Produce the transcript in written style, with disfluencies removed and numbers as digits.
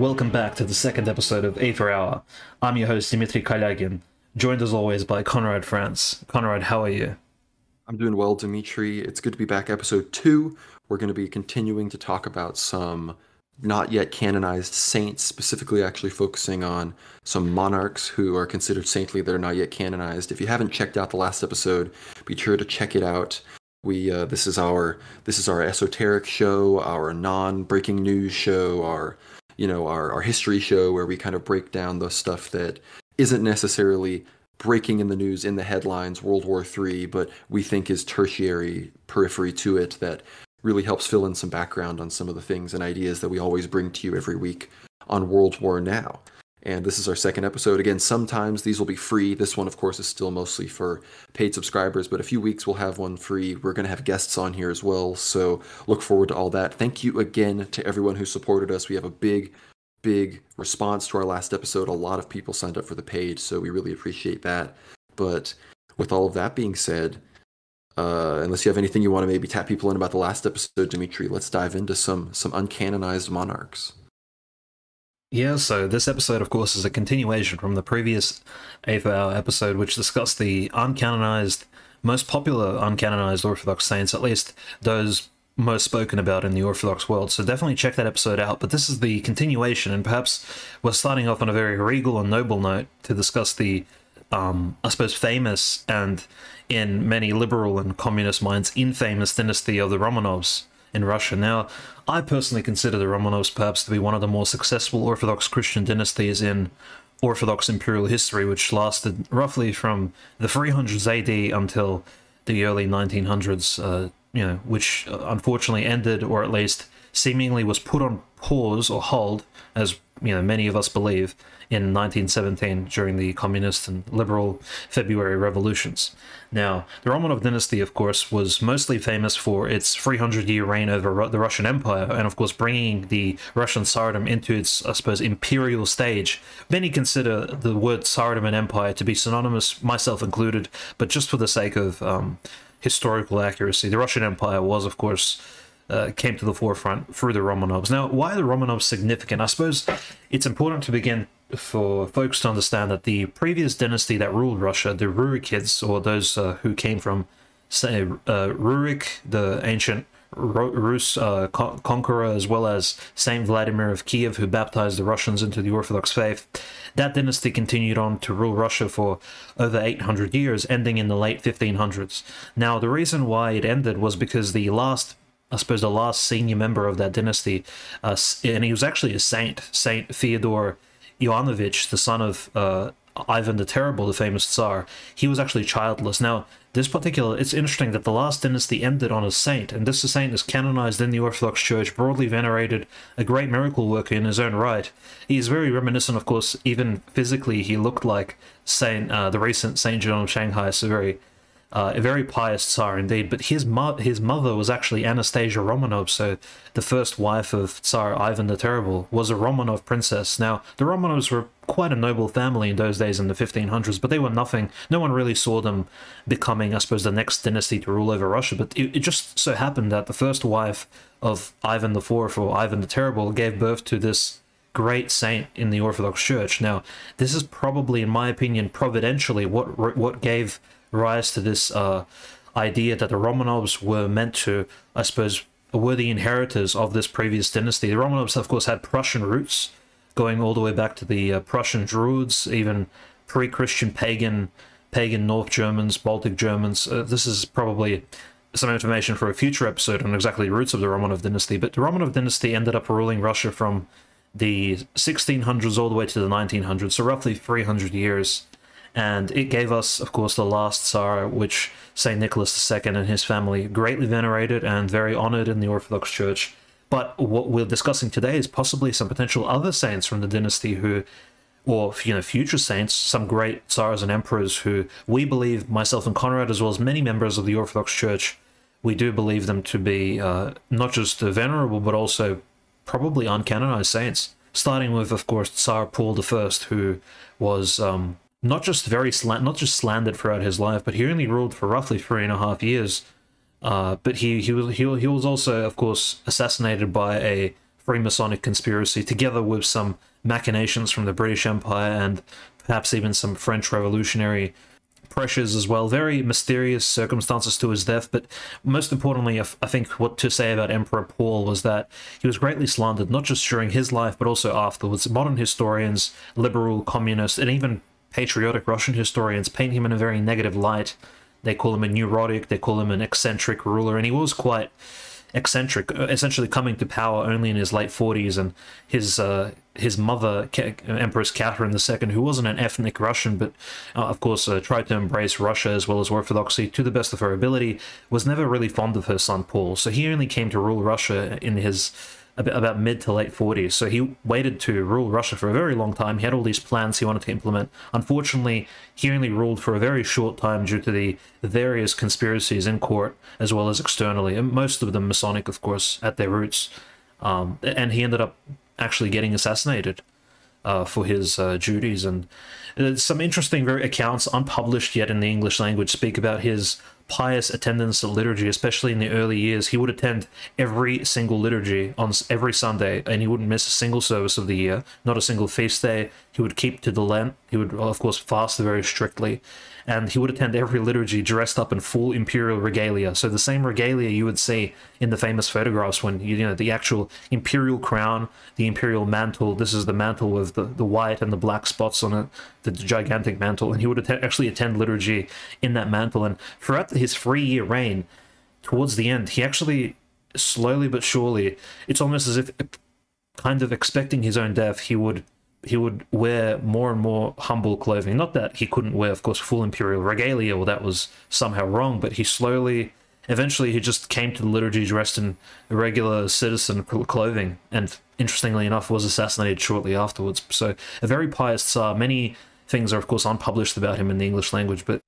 Welcome back to the second episode of Aether Hour. I'm your host, Dmitry Kalyagin, joined as always by Conrad France. Conrad, how are you? I'm doing well, Dimitri. It's good to be back. Episode 2. We're going to be continuing to talk about some not yet canonized saints, specifically actually focusing on some monarchs who are considered saintly that are not yet canonized. If you haven't checked out the last episode, be sure to check it out. This is our esoteric show, our non-breaking news show, our history show where we kind of break down the stuff that isn't necessarily breaking in the news in the headlines, World War III, but we think is tertiary periphery to it that really helps fill in some background on some of the things and ideas that we always bring to you every week on World War Now. And this is our second episode. Again, sometimes these will be free. This one, of course, is still mostly for paid subscribers, but a few weeks we'll have one free. We're going to have guests on here as well, so look forward to all that. Thank you again to everyone who supported us. We have a big response to our last episode. A lot of people signed up for the paid, so we really appreciate that. But with all of that being said, unless you have anything you want to maybe tap people in about the last episode, Dimitri, let's dive into some uncanonized monarchs. Yeah, so this episode, of course, is a continuation from the previous Aether Hour episode, which discussed the uncanonized, most popular uncanonized Orthodox saints, at least those most spoken about in the Orthodox world. So definitely check that episode out. But this is the continuation, and perhaps we're starting off on a very regal and noble note to discuss the, I suppose, famous and, in many liberal and communist minds, infamous dynasty of the Romanovs in Russia. Now, I personally consider the Romanovs perhaps to be one of the more successful Orthodox Christian dynasties in Orthodox imperial history, which lasted roughly from the 300s AD until the early 1900s, which unfortunately ended, or at least seemingly was put on pause or hold, as many of us believe, in 1917 during the communist and liberal February revolutions. Now, the Romanov dynasty, of course, was mostly famous for its 300-year reign over the Russian Empire, and of course bringing the Russian Tsardom into its, I suppose, imperial stage. Many consider the word Tsardom and empire to be synonymous, myself included, but just for the sake of historical accuracy, the Russian Empire was, of course, came to the forefront through the Romanovs. Now, why are the Romanovs significant? I suppose it's important to begin for folks to understand that the previous dynasty that ruled Russia, the Rurikids, or those who came from, say, Rurik, the ancient Rus conqueror, as well as Saint Vladimir of Kiev, who baptized the Russians into the Orthodox faith, that dynasty continued on to rule Russia for over 800 years, ending in the late 1500s. Now, the reason why it ended was because the last senior member of that dynasty, and he was actually a saint, Saint Fyodor Ivanovich, the son of Ivan the Terrible, the famous Tsar. He was actually childless. Now, it's interesting that the last dynasty ended on a saint, and this saint is canonized in the Orthodox Church, broadly venerated, a great miracle worker in his own right. He is very reminiscent, of course, even physically, he looked like the recent Saint John of Shanghai, so a very pious Tsar indeed, but his mother was actually Anastasia Romanov, so the first wife of Tsar Ivan the Terrible was a Romanov princess. Now, the Romanovs were quite a noble family in those days in the 1500s, but they were nothing. No one really saw them becoming, I suppose, the next dynasty to rule over Russia, but it just so happened that the first wife of Ivan IV, or Ivan the Terrible, gave birth to this great saint in the Orthodox Church. Now, this is probably, in my opinion, providentially what gave rise to this idea that the Romanovs were meant to, I suppose, were the inheritors of this previous dynasty. The Romanovs, of course, had Prussian roots, going all the way back to the Prussian Druids, even pre-Christian pagan North Germans, Baltic Germans. This is probably some information for a future episode on exactly the roots of the Romanov dynasty, but the Romanov dynasty ended up ruling Russia from the 1600s all the way to the 1900s, so roughly 300 years. And it gave us, of course, the last Tsar, which St. Nicholas II and his family greatly venerated and very honored in the Orthodox Church. But what we're discussing today is possibly some potential other saints from the dynasty or future saints, some great Tsars and emperors who we believe, myself and Conrad, as well as many members of the Orthodox Church, we do believe them to be not just venerable, but also probably uncanonized saints. Starting with, of course, Tsar Paul I, who was not just slandered throughout his life, but he only ruled for roughly 3.5 years. But he was also, of course, assassinated by a Freemasonic conspiracy, together with some machinations from the British Empire and perhaps even some French revolutionary pressures as well. Very mysterious circumstances to his death, but most importantly, I think what to say about Emperor Paul was that he was greatly slandered, not just during his life, but also afterwards. Modern historians, liberal, communist, and even patriotic Russian historians paint him in a very negative light. They call him a neurotic, they call him an eccentric ruler, and he was quite eccentric, essentially coming to power only in his late 40s, and his mother, Empress Catherine II, who wasn't an ethnic Russian, but of course tried to embrace Russia as well as Orthodoxy to the best of her ability, was never really fond of her son Paul, so he only came to rule Russia in his about mid to late 40s, so he waited to rule Russia for a very long time. He had all these plans he wanted to implement. Unfortunately, he only ruled for a very short time due to the various conspiracies in court as well as externally, and most of them Masonic, of course, at their roots. And he ended up actually getting assassinated for his duties. And some interesting accounts, unpublished yet in the English language, speak about his pious attendance at liturgy, especially in the early years. He would attend every single liturgy on every Sunday, and he wouldn't miss a single service of the year, not a single feast day. He would keep to the Lent. He would, of course, fast very strictly, and he would attend every liturgy dressed up in full imperial regalia. So the same regalia you would see in the famous photographs when, you know, the actual imperial crown, the imperial mantle. This is the mantle with the white and the black spots on it, the gigantic mantle, and he would actually attend liturgy in that mantle. And throughout his 3-year reign, towards the end, he actually, slowly but surely, it's almost as if, kind of expecting his own death, he would wear more and more humble clothing. Not that he couldn't wear, of course, full imperial regalia, or that was somehow wrong, but he slowly, eventually, he just came to the liturgy dressed in regular citizen clothing, and interestingly enough, was assassinated shortly afterwards. So, a very pious Tsar. Many things are, of course, unpublished about him in the English language, but